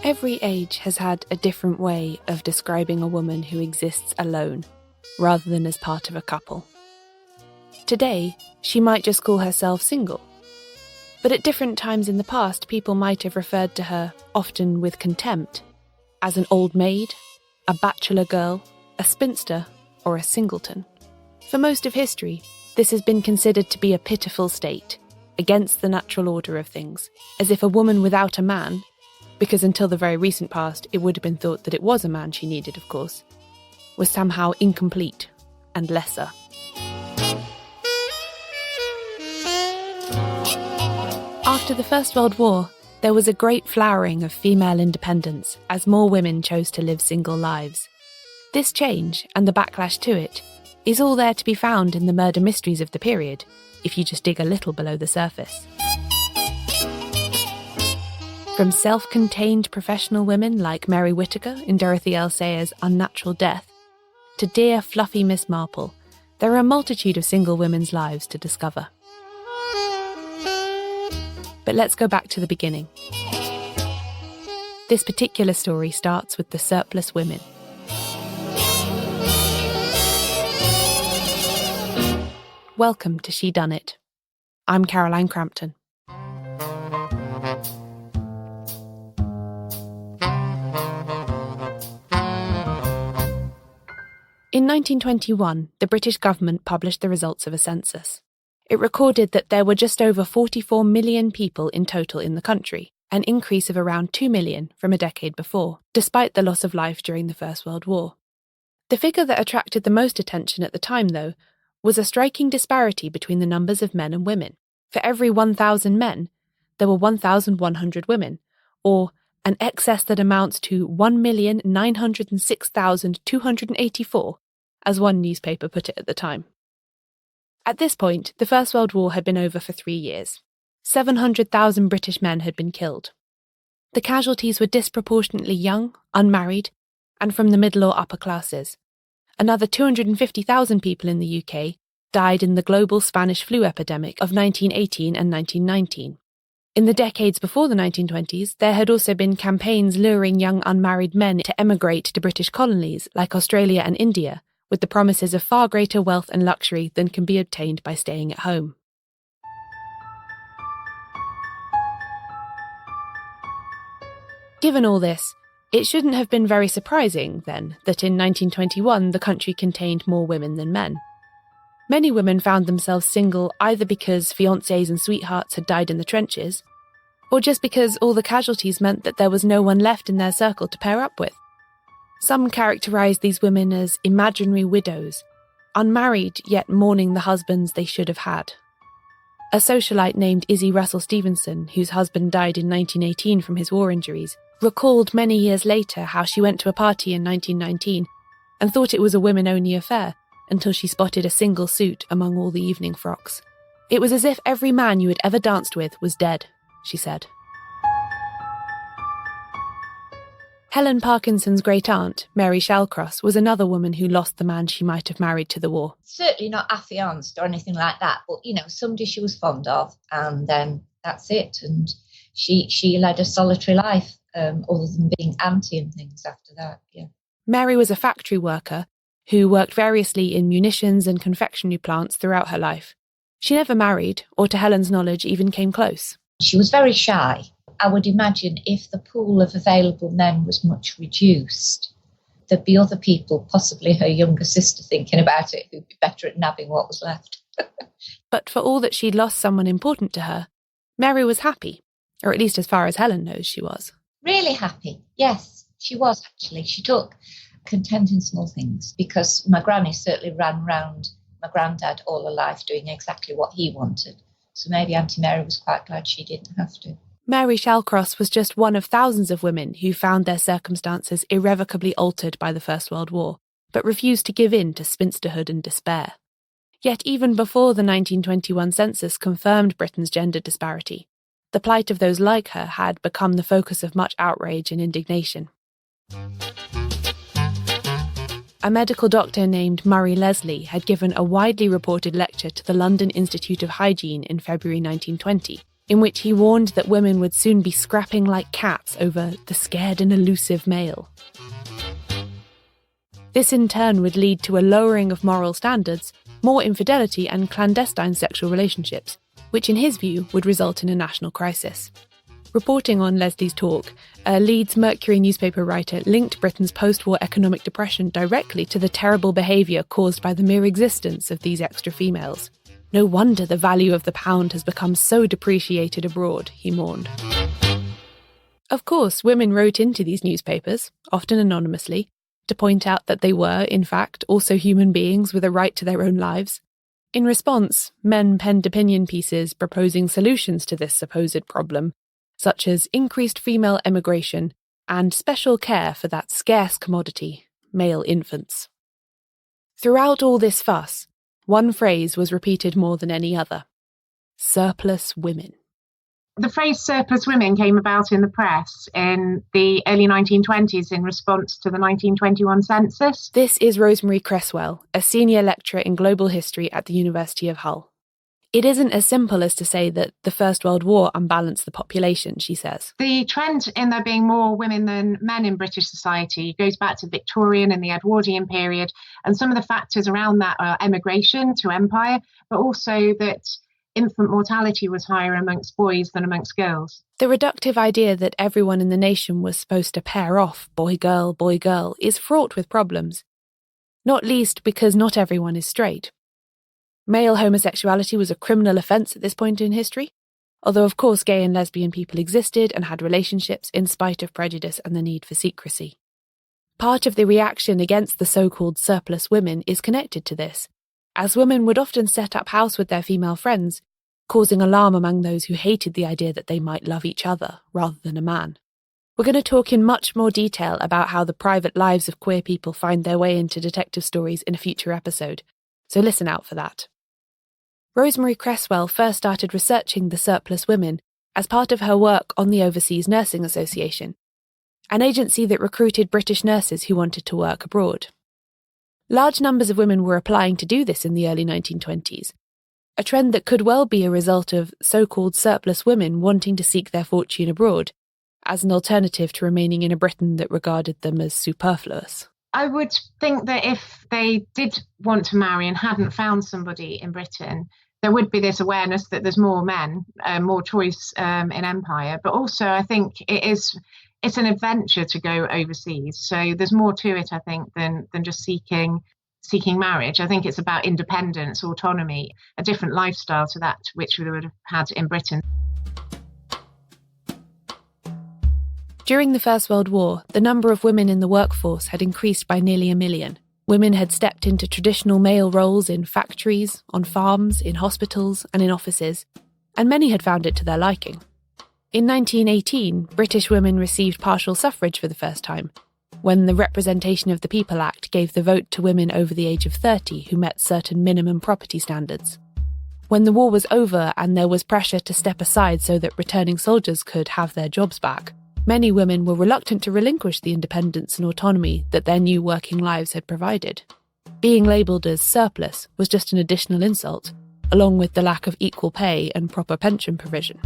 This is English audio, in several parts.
Every age has had a different way of describing a woman who exists alone, rather than as part of a couple. Today, she might just call herself single. But at different times in the past, people might have referred to her, often with contempt, as an old maid, a bachelor girl, a spinster, or a singleton. For most of history, this has been considered to be a pitiful state, against the natural order of things, as if a woman without a man, because until the very recent past it would have been thought that it was a man she needed, of course, was somehow incomplete and lesser. After the First World War, there was a great flowering of female independence as more women chose to live single lives. This change, and the backlash to it, is all there to be found in the murder mysteries of the period, if you just dig a little below the surface. From self-contained professional women like Mary Whittaker in Dorothy L. Sayers' Unnatural Death, to dear fluffy Miss Marple, there are a multitude of single women's lives to discover. But let's go back to the beginning. This particular story starts with the surplus women. Welcome to Shedunnit. I'm Caroline Crampton. In 1921, the British government published the results of a census. It recorded that there were just over 44 million people in total in the country, an increase of around 2 million from a decade before, despite the loss of life during the First World War. The figure that attracted the most attention at the time, though, was a striking disparity between the numbers of men and women. For every 1,000 men, there were 1,100 women, or an excess that amounts to 1,906,284, as one newspaper put it at the time. At this point, the First World War had been over for 3 years. 700,000 British men had been killed. The casualties were disproportionately young, unmarried, and from the middle or upper classes. Another 250,000 people in the UK died in the global Spanish flu epidemic of 1918 and 1919. In the decades before the 1920s, there had also been campaigns luring young unmarried men to emigrate to British colonies like Australia and India, with the promises of far greater wealth and luxury than can be obtained by staying at home. Given all this, it shouldn't have been very surprising, then, that in 1921 the country contained more women than men. Many women found themselves single either because fiancés and sweethearts had died in the trenches, or just because all the casualties meant that there was no one left in their circle to pair up with. Some characterised these women as imaginary widows, unmarried yet mourning the husbands they should have had. A socialite named Izzy Russell Stevenson, whose husband died in 1918 from his war injuries, recalled many years later how she went to a party in 1919 and thought it was a women-only affair until she spotted a single suit among all the evening frocks. It was as if every man you had ever danced with was dead, she said. Helen Parkinson's great-aunt, Mary Shallcross, was another woman who lost the man she might have married to the war. Certainly not affianced or anything like that, but, somebody she was fond of, and that's it. And she led a solitary life, other than being auntie and things after that, yeah. Mary was a factory worker who worked variously in munitions and confectionery plants throughout her life. She never married, or to Helen's knowledge even came close. She was very shy. I would imagine if the pool of available men was much reduced, there'd be other people, possibly her younger sister, thinking about it, who'd be better at nabbing what was left. But for all that she'd lost someone important to her, Mary was happy, or at least as far as Helen knows she was. Really happy, yes, she was actually. She took content in small things, because my granny certainly ran round my granddad all her life doing exactly what he wanted. So maybe Auntie Mary was quite glad she didn't have to. Mary Shallcross was just one of thousands of women who found their circumstances irrevocably altered by the First World War, but refused to give in to spinsterhood and despair. Yet even before the 1921 census confirmed Britain's gender disparity, the plight of those like her had become the focus of much outrage and indignation. A medical doctor named Murray Leslie had given a widely reported lecture to the London Institute of Hygiene in February 1920, in which he warned that women would soon be scrapping like cats over the scared and elusive male. This in turn would lead to a lowering of moral standards, more infidelity and clandestine sexual relationships, which in his view would result in a national crisis. Reporting on Leslie's talk, a Leeds Mercury newspaper writer linked Britain's post-war economic depression directly to the terrible behaviour caused by the mere existence of these extra females. No wonder the value of the pound has become so depreciated abroad, he mourned. Of course, women wrote into these newspapers, often anonymously, to point out that they were, in fact, also human beings with a right to their own lives. In response, men penned opinion pieces proposing solutions to this supposed problem, such as increased female emigration and special care for that scarce commodity, male infants. Throughout all this fuss, one phrase was repeated more than any other: surplus women. The phrase surplus women came about in the press in the early 1920s in response to the 1921 census. This is Rosemary Cresswell, a senior lecturer in global history at the University of Hull. It isn't as simple as to say that the First World War unbalanced the population, she says. The trend in there being more women than men in British society goes back to the Victorian and the Edwardian period, and some of the factors around that are emigration to empire, but also that infant mortality was higher amongst boys than amongst girls. The reductive idea that everyone in the nation was supposed to pair off boy, girl, is fraught with problems, not least because not everyone is straight. Male homosexuality was a criminal offence at this point in history, although of course gay and lesbian people existed and had relationships in spite of prejudice and the need for secrecy. Part of the reaction against the so-called surplus women is connected to this, as women would often set up house with their female friends, causing alarm among those who hated the idea that they might love each other rather than a man. We're going to talk in much more detail about how the private lives of queer people find their way into detective stories in a future episode, so listen out for that. Rosemary Cresswell first started researching the surplus women as part of her work on the Overseas Nursing Association, an agency that recruited British nurses who wanted to work abroad. Large numbers of women were applying to do this in the early 1920s, a trend that could well be a result of so-called surplus women wanting to seek their fortune abroad, as an alternative to remaining in a Britain that regarded them as superfluous. I would think that if they did want to marry and hadn't found somebody in Britain, there would be this awareness that there's more men, more choice in empire. But also, I think it's an adventure to go overseas. So there's more to it, I think, than just seeking marriage. I think it's about independence, autonomy, a different lifestyle to that which we would have had in Britain. During the First World War, the number of women in the workforce had increased by nearly 1 million. Women had stepped into traditional male roles in factories, on farms, in hospitals, and in offices, and many had found it to their liking. In 1918, British women received partial suffrage for the first time, when the Representation of the People Act gave the vote to women over the age of 30 who met certain minimum property standards. When the war was over and there was pressure to step aside so that returning soldiers could have their jobs back, many women were reluctant to relinquish the independence and autonomy that their new working lives had provided. Being labelled as surplus was just an additional insult, along with the lack of equal pay and proper pension provision.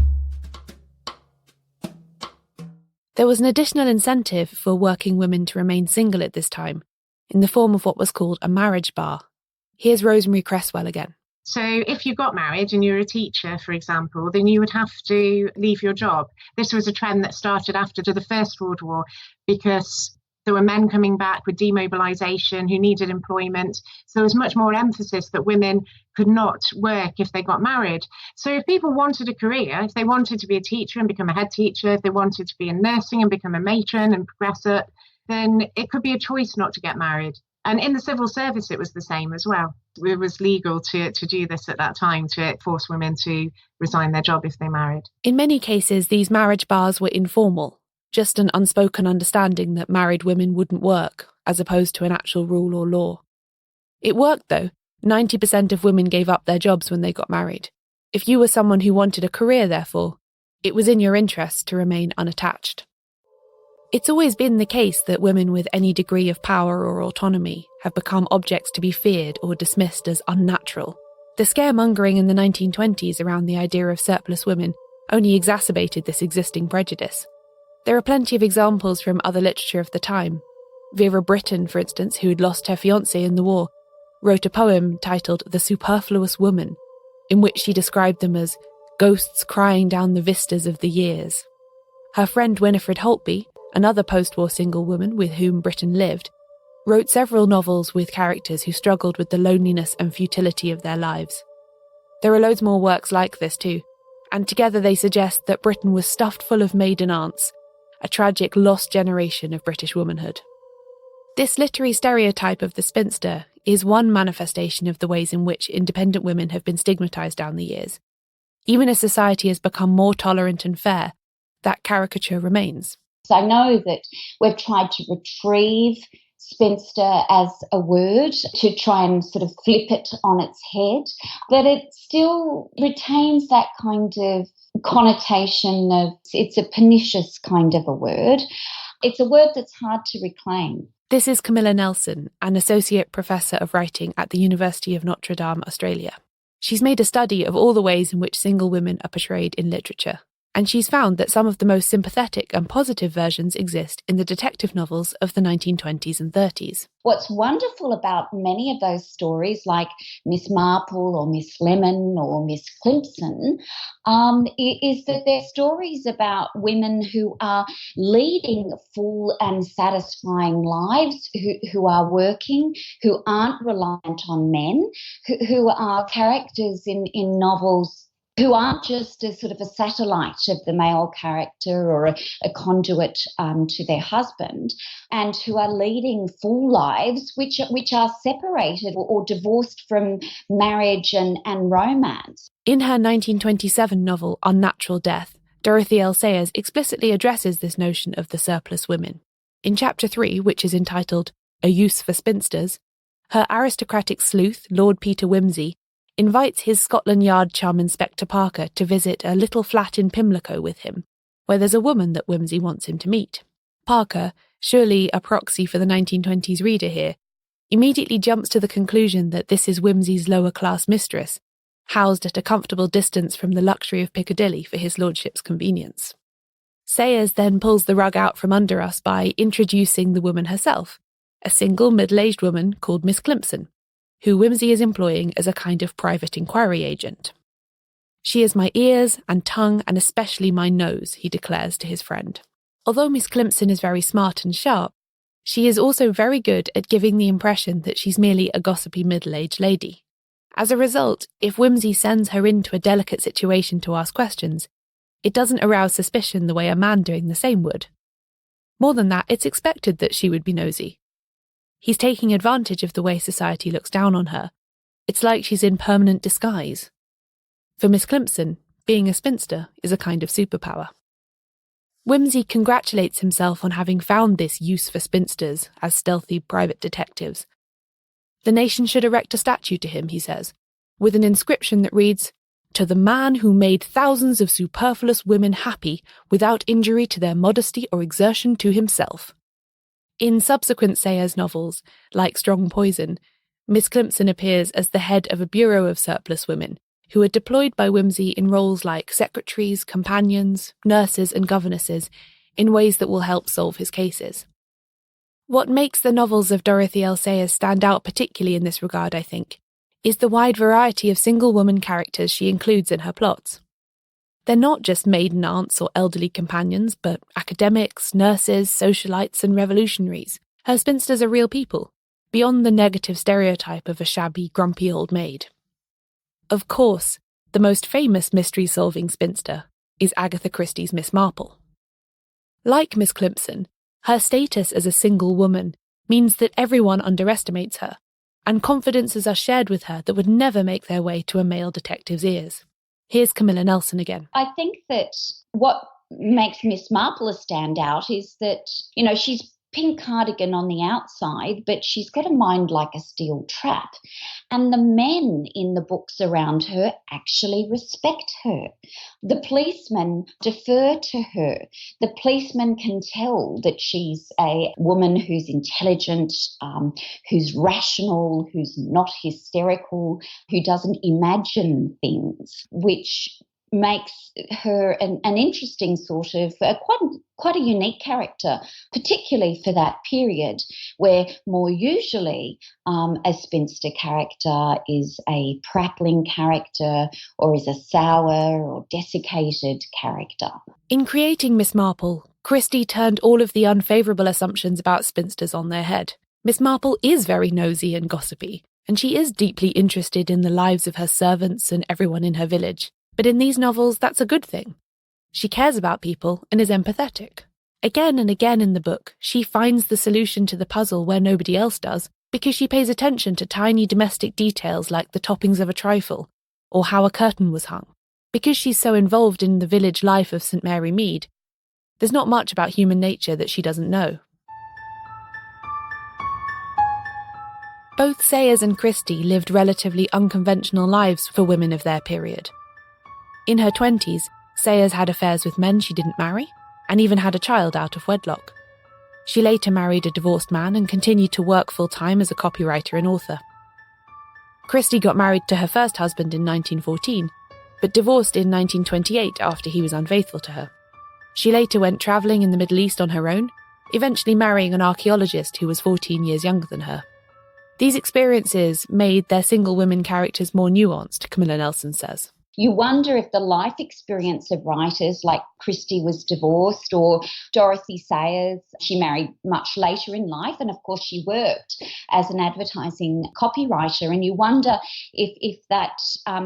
There was an additional incentive for working women to remain single at this time, in the form of what was called a marriage bar. Here's Rosemary Cresswell again. So if you got married and you're a teacher, for example, then you would have to leave your job. This was a trend that started after the First World War because there were men coming back with demobilisation who needed employment. So there was much more emphasis that women could not work if they got married. So if people wanted a career, if they wanted to be a teacher and become a head teacher, if they wanted to be in nursing and become a matron and progress up, then it could be a choice not to get married. And in the civil service, it was the same as well. It was legal to do this at that time, to force women to resign their job if they married. In many cases, these marriage bars were informal, just an unspoken understanding that married women wouldn't work, as opposed to an actual rule or law. It worked, though. 90% of women gave up their jobs when they got married. If you were someone who wanted a career, therefore, it was in your interest to remain unattached. It's always been the case that women with any degree of power or autonomy have become objects to be feared or dismissed as unnatural. The scaremongering in the 1920s around the idea of surplus women only exacerbated this existing prejudice. There are plenty of examples from other literature of the time. Vera Brittain, for instance, who had lost her fiancé in the war, wrote a poem titled The Superfluous Woman, in which she described them as ghosts crying down the vistas of the years. Her friend Winifred Holtby, another post-war single woman with whom Brittain lived, wrote several novels with characters who struggled with the loneliness and futility of their lives. There are loads more works like this too, and together they suggest that Britain was stuffed full of maiden aunts, a tragic lost generation of British womanhood. This literary stereotype of the spinster is one manifestation of the ways in which independent women have been stigmatised down the years. Even as society has become more tolerant and fair, that caricature remains. So I know that we've tried to retrieve spinster as a word to try and sort of flip it on its head, but it still retains that kind of connotation of it's a pernicious kind of a word. It's a word that's hard to reclaim. This is Camilla Nelson, an Associate Professor of Writing at the University of Notre Dame, Australia. She's made a study of all the ways in which single women are portrayed in literature, and she's found that some of the most sympathetic and positive versions exist in the detective novels of the 1920s and 30s. What's wonderful about many of those stories, like Miss Marple or Miss Lemon or Miss Clemson, is that they're stories about women who are leading full and satisfying lives, who are working, who aren't reliant on men, who are characters in novels who aren't just a sort of a satellite of the male character or a conduit to their husband, and who are leading full lives which are separated or divorced from marriage and romance. In her 1927 novel Unnatural Death, Dorothy L. Sayers explicitly addresses this notion of the surplus women. In Chapter 3, which is entitled A Use for Spinsters, her aristocratic sleuth, Lord Peter Wimsey, invites his Scotland Yard chum Inspector Parker to visit a little flat in Pimlico with him, where there's a woman that Wimsey wants him to meet. Parker, surely a proxy for the 1920s reader here, immediately jumps to the conclusion that this is Wimsey's lower-class mistress, housed at a comfortable distance from the luxury of Piccadilly for his lordship's convenience. Sayers then pulls the rug out from under us by introducing the woman herself, a single middle-aged woman called Miss Clemson, who Wimsey is employing as a kind of private inquiry agent. She is my ears and tongue and especially my nose, he declares to his friend. Although Miss Clemson is very smart and sharp, she is also very good at giving the impression that she's merely a gossipy middle-aged lady. As a result, if Wimsey sends her into a delicate situation to ask questions, it doesn't arouse suspicion the way a man doing the same would. More than that, it's expected that she would be nosy. He's taking advantage of the way society looks down on her. It's like she's in permanent disguise. For Miss Clemson, being a spinster is a kind of superpower. Wimsey congratulates himself on having found this use for spinsters as stealthy private detectives. The nation should erect a statue to him, he says, with an inscription that reads, "To the man who made thousands of superfluous women happy without injury to their modesty or exertion to himself." In subsequent Sayers novels, like Strong Poison, Miss Clemson appears as the head of a bureau of surplus women, who are deployed by Wimsey in roles like secretaries, companions, nurses and governesses, in ways that will help solve his cases. What makes the novels of Dorothy L. Sayers stand out particularly in this regard, I think, is the wide variety of single woman characters she includes in her plots. They're not just maiden aunts or elderly companions, but academics, nurses, socialites and revolutionaries. Her spinsters are real people, beyond the negative stereotype of a shabby, grumpy old maid. Of course, the most famous mystery-solving spinster is Agatha Christie's Miss Marple. Like Miss Clemson, her status as a single woman means that everyone underestimates her, and confidences are shared with her that would never make their way to a male detective's ears. Here's Camilla Nelson again. I think that what makes Miss Marple a standout is that, she's pink cardigan on the outside, but she's got a mind like a steel trap. And the men in the books around her actually respect her. The policemen defer to her. The policemen can tell that she's a woman who's intelligent, who's rational, who's not hysterical, who doesn't imagine things, which makes her an interesting sort of quite a unique character, particularly for that period, where more usually a spinster character is a prattling character or is a sour or desiccated character. In creating Miss Marple, Christie turned all of the unfavourable assumptions about spinsters on their head. Miss Marple is very nosy and gossipy, and she is deeply interested in the lives of her servants and everyone in her village. But in these novels, that's a good thing. She cares about people and is empathetic. Again and again in the book, she finds the solution to the puzzle where nobody else does, because she pays attention to tiny domestic details like the toppings of a trifle, or how a curtain was hung. Because she's so involved in the village life of St Mary Mead, there's not much about human nature that she doesn't know. Both Sayers and Christie lived relatively unconventional lives for women of their period. In her 20s, Sayers had affairs with men she didn't marry, and even had a child out of wedlock. She later married a divorced man and continued to work full-time as a copywriter and author. Christie got married to her first husband in 1914, but divorced in 1928 after he was unfaithful to her. She later went travelling in the Middle East on her own, eventually marrying an archaeologist who was 14 years younger than her. These experiences made their single women characters more nuanced, Camilla Nelson says. You wonder if the life experience of writers like Christie was divorced, or Dorothy Sayers, she married much later in life, and of course she worked as an advertising copywriter, and you wonder if that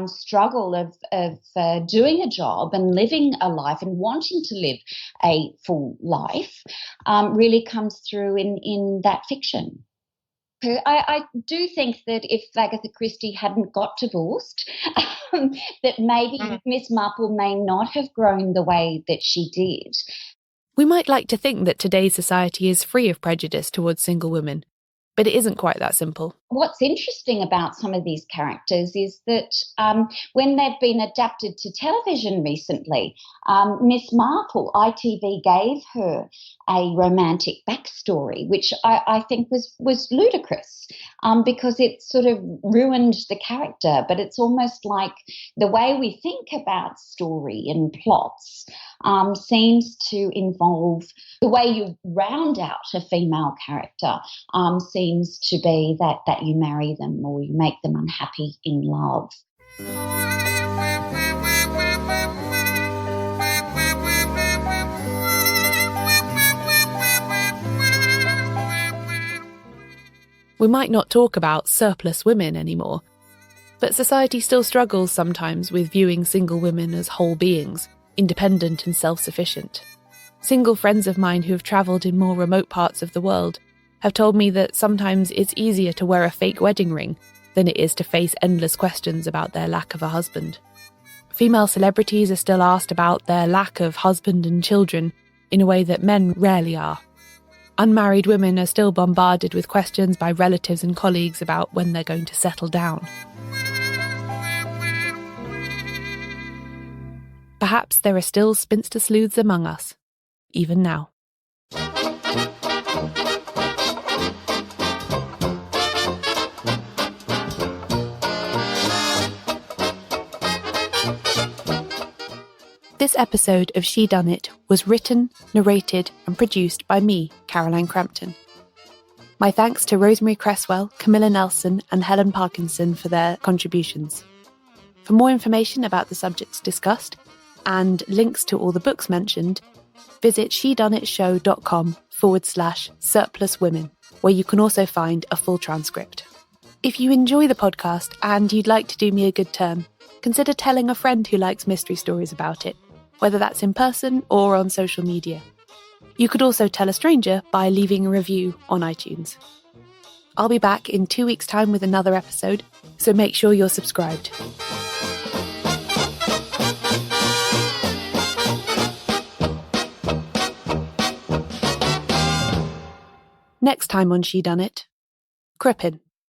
struggle of doing a job and living a life and wanting to live a full life really comes through in that fiction. I do think that if Agatha Christie hadn't got divorced, that maybe Miss Marple may not have grown the way that she did. We might like to think that today's society is free of prejudice towards single women, but it isn't quite that simple. What's interesting about some of these characters is that when they've been adapted to television recently, Miss Marple, ITV gave her a romantic backstory, which I think was ludicrous because it sort of ruined the character. But it's almost like the way we think about story and plots seems to involve the way you round out a female character seems to be that you marry them or you make them unhappy in love. We might not talk about surplus women anymore, but society still struggles sometimes with viewing single women as whole beings, independent and self-sufficient. Single friends of mine who have travelled in more remote parts of the world have told me that sometimes it's easier to wear a fake wedding ring than it is to face endless questions about their lack of a husband. Female celebrities are still asked about their lack of husband and children in a way that men rarely are. Unmarried women are still bombarded with questions by relatives and colleagues about when they're going to settle down. Perhaps there are still spinster sleuths among us, even now. This episode of Shedunnit was written, narrated and produced by me, Caroline Crampton. My thanks to Rosemary Cresswell, Camilla Nelson and Helen Parkinson for their contributions. For more information about the subjects discussed and links to all the books mentioned, visit shedunnitshow.com/surpluswomen, where you can also find a full transcript. If you enjoy the podcast and you'd like to do me a good turn, consider telling a friend who likes mystery stories about it, whether that's in person or on social media. You could also tell a stranger by leaving a review on iTunes. I'll be back in 2 weeks' time with another episode, so make sure you're subscribed. Next time on Shedunnit, Crippen.